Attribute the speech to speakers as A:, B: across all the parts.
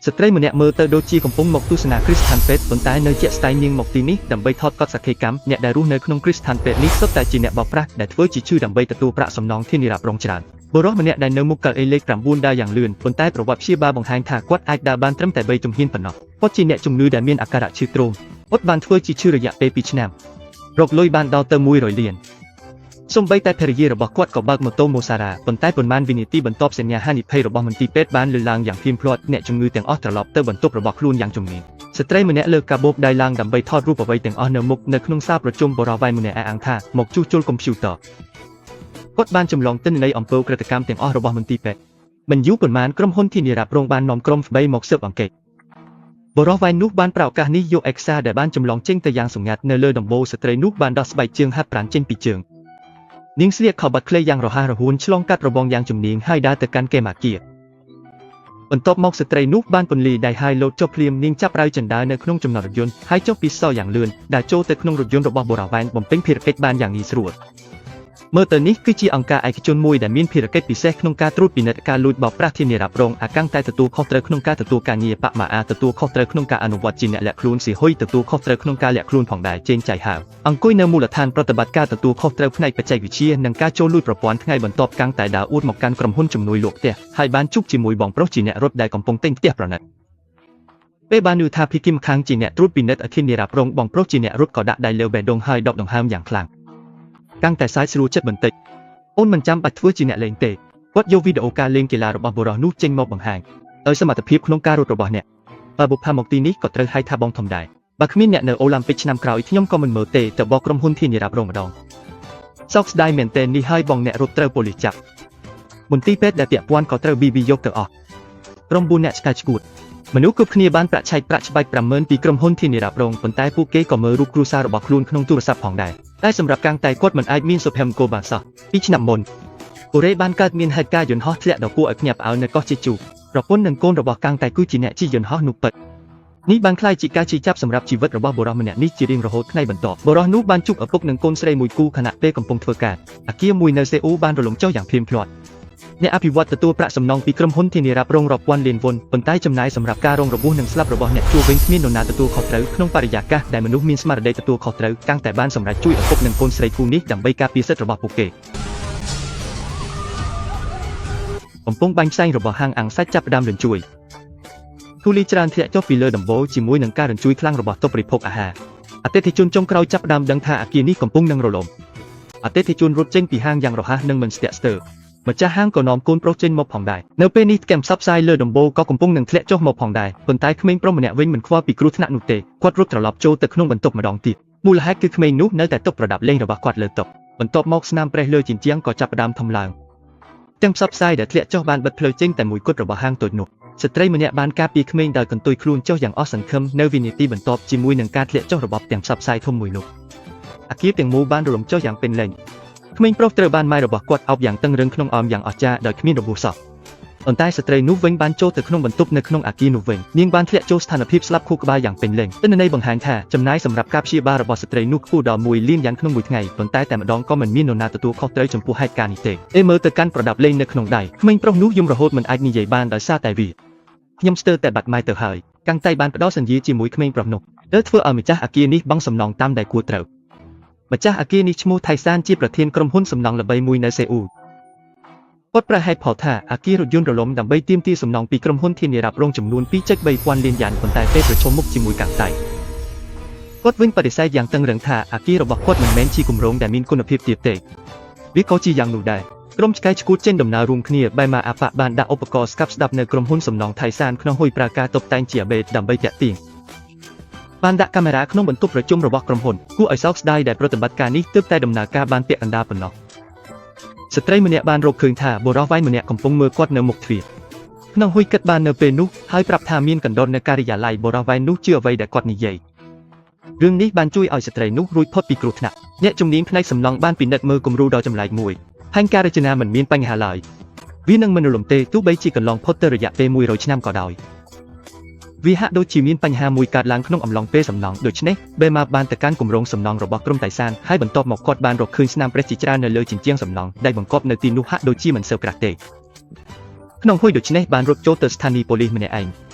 A: ស្ត្រីម្នាក់មើលទៅដូចជាកំពុងមកទស្សនាគ្រឹះស្ថានពេទ្យប៉ុន្តែនៅជាក់ស្ដែងនាងមកទីនេះដើម្បីថតកត់សក្ខីកម្មអ្នកដែលរស់នៅក្នុងគ្រឹះស្ថានពេទ្យនេះសុទ្ធតែជាអ្នកបោកប្រាស់ដែលធ្វើជាឈឺដើម្បីទទួលប្រាក់សំណងធានារ៉ាប់រងច្រើនបុរសម្នាក់ដែលនៅមុខកៅអីលេខ9ដើរយ៉ាងលឿនប៉ុន្តែប្រវត្តិព្យាបាលបង្ហាញថាគាត់អាចដើរបានត្រឹមតែ3ជំហានប៉ុណ្ណោះគាត់ជាអ្នកជំងឺដែលមានអាការៈឈឺទ្រូងគាត់បានធ្វើជាឈឺរយៈពេល2ឆ្នាំរកលុយបានដល់ទៅ100លានសូម្បីតែភរិយារបស់គាត់ក៏បើកម៉ូតូម៉ូសារ៉ាប៉ុន្តែប៉ុន្មានវិនាទីបន្ទាប់សញ្ញាហានិភ័យរបស់មន្ទីរពេទ្យបានលើកឡើងយ៉ាងភ្លាមភ្លាត់អ្នកជំងឺទាំងអស់ត្រឡប់ទៅបន្ទប់របស់ខ្លួនយ៉ាងជំនឿស្ត្រីម្នាក់លើកកាបូបដៃឡើងដើម្បីថតរូបអ្វីទាំងអស់នៅមុខនៅក្នុងសាលប្រជុំបរិវេណម្នាក់អះអាងថាមកជួសជុលកុំព្យូទ័រគាត់បានចម្លងទិន្នន័យអំពើក្រតកម្មទាំងអស់របស់មន្ទីរពេទ្យមិនយូរប៉ុន្មានក្រុមហ៊ុនធានារ៉ាប់រងបាននាំក្រុមស្បីមកស៊ើបអង្កេតបរិវេណនោះបានប្រើឱកាសនេះយកឯកសារដែលបានចម្លងចេញទៅយ៉ាងសម្ងាត់នៅលើដំបូលស្ត្រីនោះបានដោះស្បែកជើងហាត់ប្រាណចេញពីជើងនាងស្លៀកខោបាត់ខ្លីយ៉ាងរហ័សរហួនឆ្លងកាត់របងយ៉ាងជំនាញហើយដើរទៅកាន់កេមាគាបន្ទាប់មកស្ត្រីនោះបានពន្លីដៃហើយលោតចុះភ្លាមនាងចាប់រាវចិនដើរនៅក្នុងចំណតរថយន្តហើយចុះពីសសរយ៉ាងលឿនដែលចូលទៅក្នុងរថយន្តរបស់បរិវេណបំពេញភារកិច្ចបានយ៉ាងងាយស្រួលមើលទៅនេះគឺជាអង្គការឯកជនមួយដែលមានភារកិច្ចពិសេសក្នុងការត្រួតពិនិត្យការលួចបោកប្រាស់ធានារ៉ាប់រងអាកាំងតែទទួលខុសត្រូវក្នុងការទទួលការងារបមាអាទទួលខុសត្រូវក្នុងការអនុវត្តជាអ្នកលាក់ខ្លួនស៊ីហ៊ុយទទួលខុសត្រូវក្នុងការលាក់ខ្លួនផងដែរចេញចៃហាវអង្គុយនៅមូលដ្ឋានប្រតិបត្តិការទទួលខុសត្រូវផ្នែកបច្ចេកវិទ្យានិងការចូលលួចប្រព័ន្ធថ្ងៃបន្ទាប់កាំងតែដើរអួតមកកាន់ក្រុមហ៊ុនជំនួយលក់ផ្ទះហើយបានជួបជាមួយបងប្រុសជាអ្នករត់ដែលកំពុងទិញផ្ទះប្រណិតពេលបានឮថាភីគីម្ខាងជាអ្នកត្រួតពិនិត្យធានារ៉ាប់រងបងប្រុសជាអ្នករត់ក៏ដាក់ដៃលើបេះដូងហើយដកដង្ហើមយ៉ាងខ្លាំងកាំងតែសាយស្រួលចិត្តបន្តិចអូនមិនចាំបាច់ធ្វើជាអ្នកលេងទេគាត់យកវីដេអូការលេងកីឡារបស់បុរសនោះចេញមកបង្ហាញដោយសមត្ថភាពក្នុងការរត់របស់អ្នកបើបុព្វមកទីនេះក៏ត្រូវហៅថាបងធំដែរបើគ្មានអ្នកនៅអូឡ িম্প ពិកឆ្នាំក្រោយខ្ញុំក៏មិនមើលទេទៅបកក្រុមហ៊ុនធានារ៉ាប់រងម្ដងសោកស្ដាយមែនទែននេះហើយបងអ្នករត់ត្រូវប៉ូលីសចាប់មន្ទីរពេទ្យដែលពាក់ព័ន្ធក៏ត្រូវBBយកទៅអស់ក្រុម4អ្នកឆ្កែឆ្កួតមនុស្សគ្រប់គ្នាបានប្រាក់ឆែកប្រាក់ច្បាច់ 50,000 ពីក្រុមហ៊ុនធានារ៉ាប់រងប៉ុន្តែពួកគេក៏មើលរូបគ្រួសាររបស់ខ្លួនក្នុងទូរស័ព្ទផងដែរតែសម្រាប់កាំងតែគាត់មិនអាចមានសុភមង្គលបានសោះ2ឆ្នាំមុនកូរ៉េបានកើតមានហេតុការណ៍យន្តហោះធ្លាក់ដ៏គួរឲ្យភ្ញាក់ផ្អើលនៅកោះជេជូប្រពន្ធនិងកូនរបស់កាំងតែគឺជាអ្នកជិះយន្តហោះនោះពិតនេះបានក្លាយជាការជិះចាប់សម្រាប់ជីវិតរបស់បុរសម្នាក់នេះជារៀងរហូតថ្ងៃបន្ទាប់បុរសនោះបានជួបឪពុកនិងកូនស្រីមួយគូខណៈពេលកំពុងធ្វើការអគារមួយនៅសេអ៊ូលបានរលំចុះយ៉ាងភ្លាមភ្លាត់អ្នកអភិវឌ្ឍទទួលប្រាក់សំណងពីក្រុមហ៊ុនធានារ៉ាប់រងរាប់ពាន់លានវុនប៉ុន្តែចំណាយសម្រាប់ការរងរបួសនិងស្លាប់របស់អ្នកជួវិញគ្មាននរណាទទួលខុសត្រូវក្នុងបរិយាកាសដែលមនុស្សមានស្មារតីទទួលខុសត្រូវកាំងតែបានសម្រេចជួយឪពុកនិងកូនស្រីគូនេះដើម្បីការពារសិទ្ធិរបស់ពួកគេបំពង់បាញ់ផ្សែងរបស់ហាងអាំងសាច់ចាប់ផ្ដើមរញ្ជួយធូលីច្រើនធ្លាក់ចុះពីលើដំបូលជាមួយនឹងការរញ្ជួយខ្លាំងរបស់តុបរិភោគអាហារអតិថិជនចុងក្រោយចាប់ផ្ដើមដឹងថាអគារនេះកំពុងនឹងរលំអតិថិជនរត់ចេញពីហាងយ៉ាងរហ័សនិងមិនស្ទាក់ស្ទើរម្ចាស់ហាងក៏នាំកូនប្រុសចេញមកផងដែរនៅពេលនេះកែមផ្សព្វផ្សាយលើដំបូលក៏កំពុងនឹងធ្លាក់ចុះមកផងដែរប៉ុន្តែក្មេងប្រុសម្នាក់វិញមិនខ្វល់ពីគ្រោះថ្នាក់នោះទេគាត់រត់ត្រឡប់ចូលទៅក្នុងបន្ទប់ម្ដងទៀតមូលហេតុគឺក្មេងនោះនៅតែទុកប្រដាប់លេងរបស់គាត់លើតុបន្ទាប់មកស្នាមប្រេះលើជញ្ជាំងក៏ចាប់ផ្ដើមធំឡើងទាំងផ្សព្វផ្សាយដែលធ្លាក់ចុះបានបិទផ្លូវចេញតែមួយគត់របស់ហាងតូចនោះស្ត្រីម្នាក់បានការពារក្មេងដោយកន្ទុយខ្លួនចុះយ៉ាងអស់សង្ឃឹមនៅវិនាទីបន្ទាប់ជាមួយនឹងការធ្លាក់ចុះរបស់ទាំងផ្សព្វផ្សាយធំមួយនោះអគារទាំងមូលបានរលំចុះយ៉ាងពេញលេញក្មេងប្រុសត្រូវបានម៉ែរបស់គាត់អោបយ៉ាងតឹងរឹងក្នុងអមយ៉ាងអស្ចារ្យដោយគ្មានរបួសសោះប៉ុន្តែស្ត្រីនោះវិញបានចូលទៅក្នុងបន្ទប់នៅក្នុងអគារនោះវិញនាងបានធ្លាក់ចូលស្ថានភាពស្លាប់ខួរក្បាលយ៉ាងពេញលេញទិន្នន័យបង្ហាញថាចំណាយសម្រាប់ការព្យាបាលរបស់ស្ត្រីនោះខ្ពស់ដល់1លានយ៉ាងក្នុងមួយថ្ងៃប៉ុន្តែតែម្ដងក៏មិនមាននរណាទទួលខុសត្រូវចំពោះហេតុការណ៍នេះទេមើលទៅកាន់ប្រដាប់លេងនៅក្នុងដៃក្មេងប្រុសនោះយំរហូតមិនអាចនិយាយបានដោយសារតែវាខ្ញុំស្ទើរតែបាត់ម៉ែទៅហើយកាំងតៃបានផ្ដោតសន្យាជាមួយក្មេងប្រុសនោះធ្វើឲ្យម្ចាស់អគារនេះបង់សំណងតាមដែលគួរត្រូវម្ចាស់អគារនេះឈ្មោះថៃសានជាប្រធានក្រុមហ៊ុនសំណង់ល្បីមួយនៅសេអ៊ូលគាត់ប្រហែលផលថាអគាររថយន្តរលំដើម្បីទាមទារសំណងពីក្រុមហ៊ុនធានារ៉ាប់រងចំនួន 2.3 ពាន់លានយ៉ានប៉ុន្តែពេលប្រជុំមុខជាមួយកាំងតៃគាត់វិញបដិសេធយ៉ាងតឹងរឹងថាអគាររបស់គាត់មិនមែនជាគម្រោងដែលមានគុណភាពទាបទេវាក៏ជាយ៉ាងនោះដែរក្រុមឆ្កែឆ្កួតចេញដំណើររួមគ្នាបែម៉ាអាប៉ាបានដាក់ឧបករណ៍ស្កាប់ស្ដាប់នៅក្រុមហ៊ុនសំណង់ថៃសានក្នុងហួយប្រើការតុបតែងជាអាបេតដើម្បីតាក់ទាញបានដាក់កាមេរ៉ាក្នុងបន្ទប់ប្រជុំរបស់ក្រុមហ៊ុនគួរឲ្យសោកស្ដាយដែលប្រតិបត្តិការនេះទើបតែដំណើរការបានពាក់កណ្ដាលប៉ុណ្ណោះស្ត្រីម្នាក់បានរកឃើញថាបុរសវាយម្នាក់កំពុងមើលគាត់នៅមុខទ្វារក្នុងហួយគិតបាននៅពេលនោះហើយប្រាប់ថាមានកណ្ដុរនៅការិយាល័យបុរសវាយនោះជឿអ្វីដែលគាត់និយាយរឿងនេះបានជួយឲ្យស្ត្រីនោះរួចផុតពីគ្រោះថ្នាក់អ្នកជំនាញផ្នែកសំណង់បានពិនិត្យមើលគំរូដ៏ចម្លែកមួយផែនការរចនាមិនមានបញ្ហាឡើយវានឹងមិនរលំទេទោះបីជាកន្លងផុតទៅរយៈពេល100ឆ្នាំក៏ដោយវាហាក់ដូចជាមានបញ្ហាមួយកើតឡើងក្នុងអំឡុងពេលសំណង់ដូច្នេះបេម៉ាបានទៅកាន់គម្រោងសំណង់របស់ក្រុមតៃសានហើយបន្ទាប់មកគាត់បានរកឃើញស្នាមប្រេះជាច្រើននៅលើជញ្ជាំងសំណង់ដែលបង្កប់នៅទីនោះហាក់ដូចជាមិនសូវក្រាស់ទេក្នុងហួយដូច្នេះបានរត់ចូលទៅស្ថានីយ៍ប៉ូលីសម្នាក់ឯង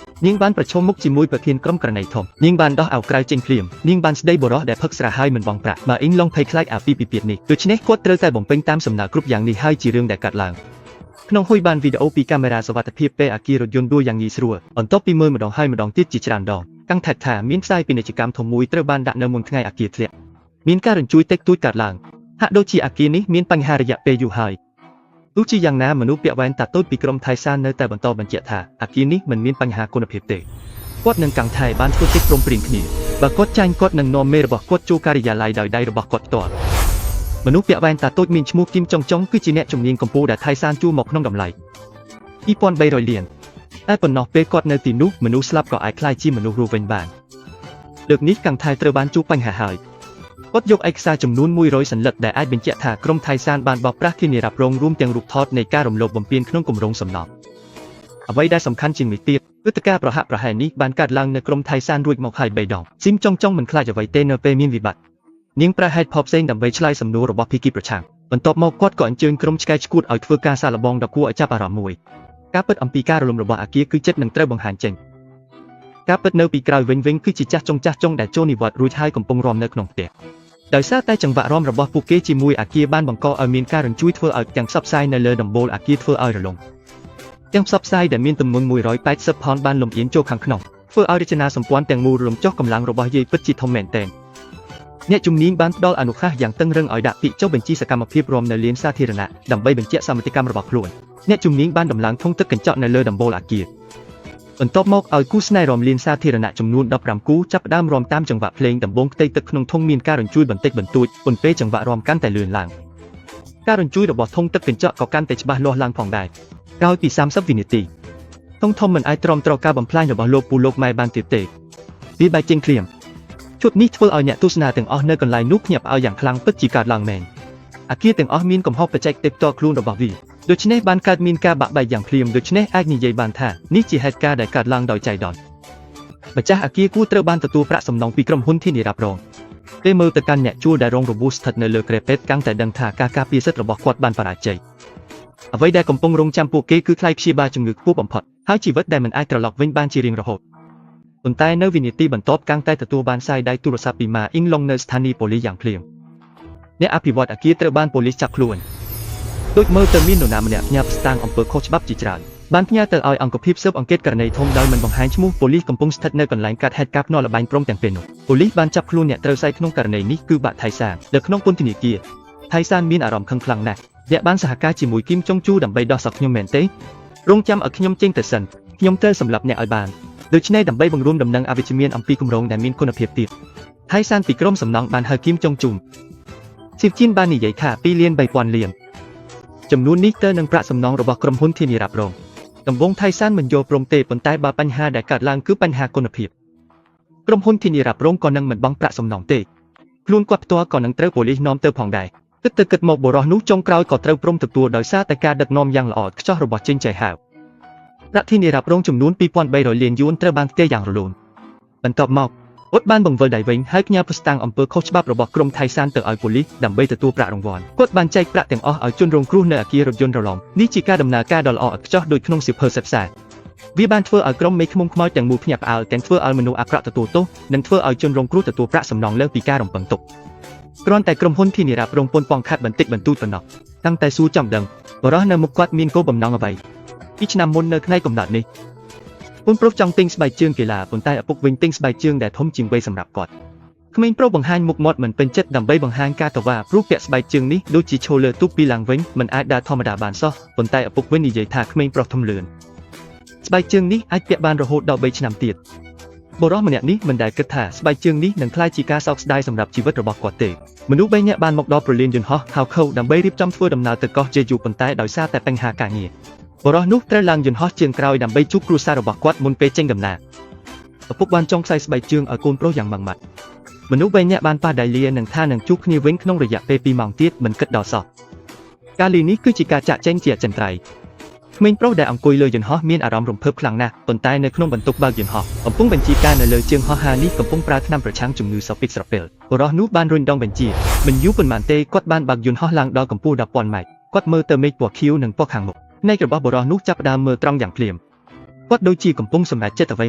A: នាងបានប្រឈមមុខជាមួយប្រធានក្រុមករណីធំនាងបានដោះអាវក្រៅចេញភ្លាមនាងបានស្ដីបរិះដែលផឹកស្រាហើយមិនបង់ប្រាក់ម៉ាអ៊ីងឡុងភ័យខ្លាចអាពីពិពាតនេះដូច្នេះគាត់ត្រូវតែបំពេញតាមសំណើគ្រប់យ៉ាងនេះហើយជារឿងដែលកាត់ឡើងក្នុងហ៊ុយបានវីដេអូពីកាមេរ៉ាសុវត្ថិភាពពេលអគាររថយន្តដួលយ៉ាងងាយស្រួលបន្ទាប់ពីមើលម្ដងហើយម្ដងទៀតជាច្រើនដងកាំងថាមានផ្សាយពាណិជ្ជកម្មធំមួយត្រូវបានដាក់នៅមុនថ្ងៃអគារធ្លាក់មានការរញ្ជួយតិចតួចកើតឡើងហាក់ដូចជាអគារនេះមានបញ្ហារយៈពេលយូរហើយទោះជាយ៉ាងណាមនុស្សពាក់វ៉ែនតាតូចពីក្រុមថៃសាននៅតែបន្តបញ្ជាក់ថាអគារនេះមិនមានបញ្ហាគុណភាពទេគាត់នឹងកាំងថៃបានធ្វើកិច្ចព្រមព្រៀងគ្នាបើគាត់ចាញ់គាត់នឹងនាំមេរបស់គាត់ចូលការិយាល័យដោយដៃរបស់គាត់ផ្ទាល់មនុស្សពាក់វ៉ែនតាតូចមានឈ្មោះគីមចុងចុងគឺជាអ្នកជំនាញកម្ពុជាដែលថៃសានជួលមកក្នុងតម្លៃ 2,300 លានតែប៉ុណ្ណោះពេលគាត់នៅទីនោះមនុស្សស្លាប់ក៏អាចក្លាយជាមនុស្សរស់វិញបានលើកនេះកាំងថៃត្រូវបានជួបបញ្ហាហើយគាត់យកឯកសារចំនួន100សន្លឹកដែលអាចបញ្ជាក់ថាក្រុមថៃសានបានបោកប្រាស់ធានារ៉ាប់រងរួមទាំងរូបថតនៃការរំលោភបំពានក្នុងគម្រោងសំណង់អ្វីដែលសំខាន់ជាងនេះទៀតព្រឹត្តិការណ៍ប្រហាក់ប្រហែលនេះបានកើតឡើងនៅក្រុមថៃសានរួចមកហើយ3ដងស៊ីមចុងចុងមិនខ្លាចអ្វីទេនៅពេលមានវិបត្តិនាងប្រើហេតុផលផ្សេងដើម្បីឆ្លើយសំណួររបស់ភាគីប្រឆាំងបន្ទាប់មកគាត់ក៏អញ្ជើញក្រុមឆ្កែឆ្កួតឲ្យធ្វើការសាកល្បងដ៏គួរឲ្យចាប់អារម្មណ៍មួយការពិតអំពីការរលំរបស់អគារគឺចិត្តនឹងត្រូវបង្ហាញចេញការពិតនៅពីក្រោយវិញគឺជាចាស់ចុងដែលចូលនិវត្តន៍រួចហើយកំពុងរំនៅក្នុងផ្ទះដោយសារតែចង្វាក់រំរបស់ពួកគេជាមួយអគារបានបង្កឲ្យមានការរញ្ជួយធ្វើឲ្យទាំងផ្សព្វផ្សាយនៅលើដំបូលអគារធ្វើឲ្យរលំទាំងផ្សព្វផ្សាយដែលមានទម្ងន់180ផោនបានលំអៀងចូលខាងក្នុងធ្វើឲ្យរចនាសម្ព័ន្ធទាំងមូលរំចុះកម្លាំងរបស់យាយពិតជាធំមែនទែនអ្នកជំនាញបានផ្ដល់អនុសាសន៍យ៉ាងតឹងរឹងឲ្យដាក់ពាក្យចុះបញ្ជីសកម្មភាពរំនៅលានសាធារណៈដើម្បីបញ្ជាក់សមិទ្ធកម្មរបស់ខ្លួនអ្នកជំនាញបានដំឡើងធុងទឹកកញ្ចក់នៅលើដំបូលអគារបន្ទាប់មកឲ្យគូស្នេហ៍រំលានសាធារណៈចំនួន15គូចាប់ផ្ដើមរំតាមចង្វាក់ភ្លេងដំបងផ្ទៃទឹកក្នុងធុងមានការរញ្ជួយបន្តិចបន្តួចប៉ុន្តែចង្វាក់រំកាន់តែលឿនឡើងការរញ្ជួយរបស់ធុងទឹកកញ្ចក់ក៏កាន់តែច្បាស់លាស់ឡើងផងដែរក្រោយពី30វិនាទីធុងធំមិនអាចទ្រាំទ្រការបំផ្លាញរបស់លោកពូលោកម៉ែបានទៀតទេវាបែកចេញភ្លាមឈុតនេះធ្វើឲ្យអ្នកទស្សនាទាំងអស់នៅកន្លែងនោះភ្ញាក់ផ្អើលយ៉ាងខ្លាំងពិតជាកើតឡើងមែនអគារទាំងអស់មានកំហុសបច្ចេកទេសផ្ទាល់ខ្លួនរបស់វាដូច្នេះបានកើតមានការបាក់បែកយ៉ាងភ្លាមដូច្នេះអាចនិយាយបានថានេះជាហេតុការណ៍ដែលកើតឡើងដោយចៃដន្យម្ចាស់អគារគួរត្រូវបានទទួលប្រាក់សំណងពីក្រុមហ៊ុនធានារ៉ាប់រងពេលមើលទៅកាន់អ្នកជួលដែលរងរបួសស្ថិតនៅលើគ្រែពេទ្យកាន់តែដឹងថាការការពារសិទ្ធិរបស់គាត់បានបរាជ័យអ្វីដែលកំពុងរងចាំពួកគេគឺថ្លៃព្យាបាលជំងឺខ្ពស់បំផុតហើយជីវិតដែលមិនអាចត្រឡប់វិញបានជារៀងរហូតប៉ុន្តែនៅវិនាទីបន្ទាប់កាន់តែទទួលបានសាយដៃទូរស័ព្ទពីម៉ាអ៊ីងឡុងនៅស្ថានីយ៍ប៉ូលីសយ៉ាងភ្លាមអ្នកអភិវឌ្ឍអគារត្រូវបានប៉ូលីសចាប់ខ្លួនដូចមើលទៅមាននរណាម្នាក់ផ្ញើស្តាងអំពើខុសច្បាប់ជាច្រើនបានផ្ញើទៅឲ្យអង្គភាពស៊ើបអង្កេតករណីធំដោយមិនបង្ហាញឈ្មោះប៉ូលីសកំពុងស្ថិតនៅកន្លែងកាត់ហេតុការណ៍ភ្នាល់ល្បែងព្រំទាំងពេលនោះប៉ូលីសបានចាប់ខ្លួនអ្នកត្រូវស័យក្នុងករណីនេះគឺបាក់ថៃសាននៅក្នុងពន្ធនាគារថៃសានមានអារម្មណ៍ខឹងខ្លាំងណាស់អ្នកបានសហការជាមួយគីមចុងជូដើម្បីដោះសោកខ្ញុំមែនទេរងចាំឲ្យខ្ញុំចេញទៅសិនខ្ញុំត្រូវសម្លាប់អ្នកឲ្យបានដូច្នេះដើម្បីបង្រួមដំណឹងអវិជ្ជមានអំពីគម្រោងដែលមានគុណភាពទៀតថៃសានពីក្រុមសំណង់បានហៅគីមចុងជូស៊ីវជីនបាននិយាយថា2លាន3000លានចំនួននេះទៅនឹងប្រាក់សំណងរបស់ក្រុមហ៊ុនធានារ៉ាប់រងដំបូងថៃសានមិនយល់ព្រមទេប៉ុន្តែបើបញ្ហាដែលកើតឡើងគឺបញ្ហាគុណភាពក្រុមហ៊ុនធានារ៉ាប់រងក៏នឹងមិនបង់ប្រាក់សំណងទេខ្លួនគាត់ផ្ទាល់ក៏នឹងត្រូវប៉ូលីសនាំទៅផងដែរគិតមកបុរសនោះចុងក្រោយក៏ត្រូវព្រមទទួលដោយសារតែការដឹកនាំយ៉ាងល្អឥតខ្ចោះរបស់ចេញចៃហាវប្រាក់ធានារ៉ាប់រងចំនួន 2,300 លានយួនត្រូវបានផ្ទេរយ៉ាងរលូនបន្ទាប់មកអ៊ុតបានបង្វិលដៃវិញហើយផ្ញើផ្សាំងអំពើខុសច្បាប់របស់ក្រុមថៃសានទៅឲ្យប៉ូលីសដើម្បីទទួលប្រាក់រង្វាន់គាត់បានចែកប្រាក់ទាំងអស់ឲ្យជនរងគ្រោះនៅអគាររថយន្តរលំនេះជាការដំណើរការដ៏ល្អឥតខ្ចោះដូចក្នុងសៀវភៅសិក្សាវាបានធ្វើឲ្យក្រុមមេឃុំខ្មោចទាំងមូលភ្ញាក់ផ្អើលទាំងធ្វើឲ្យមនុស្សអាក្រក់ទទួលទោសនិងធ្វើឲ្យជនរងគ្រោះទទួលប្រាក់សំណងលើពីការរំពឹងទុកគ្រាន់តែក្រុមហ៊ុនធានារ៉ាប់រងពន្ធប៉ងខាត់បន្តិចបន្តួចប៉ុណ្ណោះតាំងតែសួរចំដឹងបរិះនៅមុខគាត់មានគោលបំណងអ្វីពីឆ្នាំមុននៅថ្ងៃកំណត់នេះពូនប្រុសចង់ទិញស្បែកជើងកីឡាប៉ុន្តែឪពុកវិញទិញស្បែកជើងដែលធំជាងវ័យសម្រាប់គាត់ក្មេងប្រុសបង្ហាញមុខមាត់មិនពេញចិត្តដើម្បីបង្ហាញការតវ៉ាព្រោះពាក់ស្បែកជើងនេះដូចជាឈរលើទូកពីឡើងវិញមិនអាចដើរធម្មតាបានសោះប៉ុន្តែឪពុកវិញនិយាយថាក្មេងប្រុសធំលឿនស្បែកជើងនេះអាចពាក់បានរហូតដល់3ឆ្នាំទៀតបុរសម្នាក់នេះមិនដែលគិតថាស្បែកជើងនេះនឹងក្លាយជាការសោកស្ដាយសម្រាប់ជីវិតរបស់គាត់ទេមនុស្ស3នាក់បានមកដល់ប្រលានយន្តហោះហៅខូដើម្បីរៀបចំធ្វើដំណើរទៅកោះជេជូប៉ុន្តែដោយសារតែបញ្ហាការងារបុរសនោះត្រូវឡើងយន្តហោះជើងក្រោយដើម្បីជួបគ្រួសាររបស់គាត់មុនពេលចេញដំណើរឪពុកបានចងខ្សែស្បែកជើងឲ្យកូនប្រុសយ៉ាងម៉ាំងម៉ាត់មនុស្ស3នាក់បានប៉ះដៃលានឹងថានឹងជួបគ្នាវិញក្នុងរយៈពេល2ម៉ោងទៀតមិនគិតដល់សោះការលានេះគឺជាការចាក់ចែងជាអចិន្ត្រៃយ៍ក្មេងប្រុសដែលអង្គុយលើយន្តហោះមានអារម្មណ៍រំភើបខ្លាំងណាស់ប៉ុន្តែនៅក្នុងបន្ទប់បើកយន្តហោះកំពុងបញ្ជាការនៅលើជើងហោះហើរនេះកំពុងប្រើថ្នាំប្រឆាំងជំងឺសពីកស្រពិលបុរសនោះបានរុញដងបញ្ជាមិនយូរប៉ុន្មានទេគាត់បានបើកយន្តហោះឡើងដល់កម្ពស់ 10,000 ម៉ែត្រគាត់មើលទៅមេឃពណ៌ខៀវនិងពណ៌ខាងមុខភ្នែករបស់បុរសនោះចាប់ផ្ដើមមើលត្រង់យ៉ាងភ្លាមគាត់ដូចជាកំពុងសម្រេចចិត្តអ្វី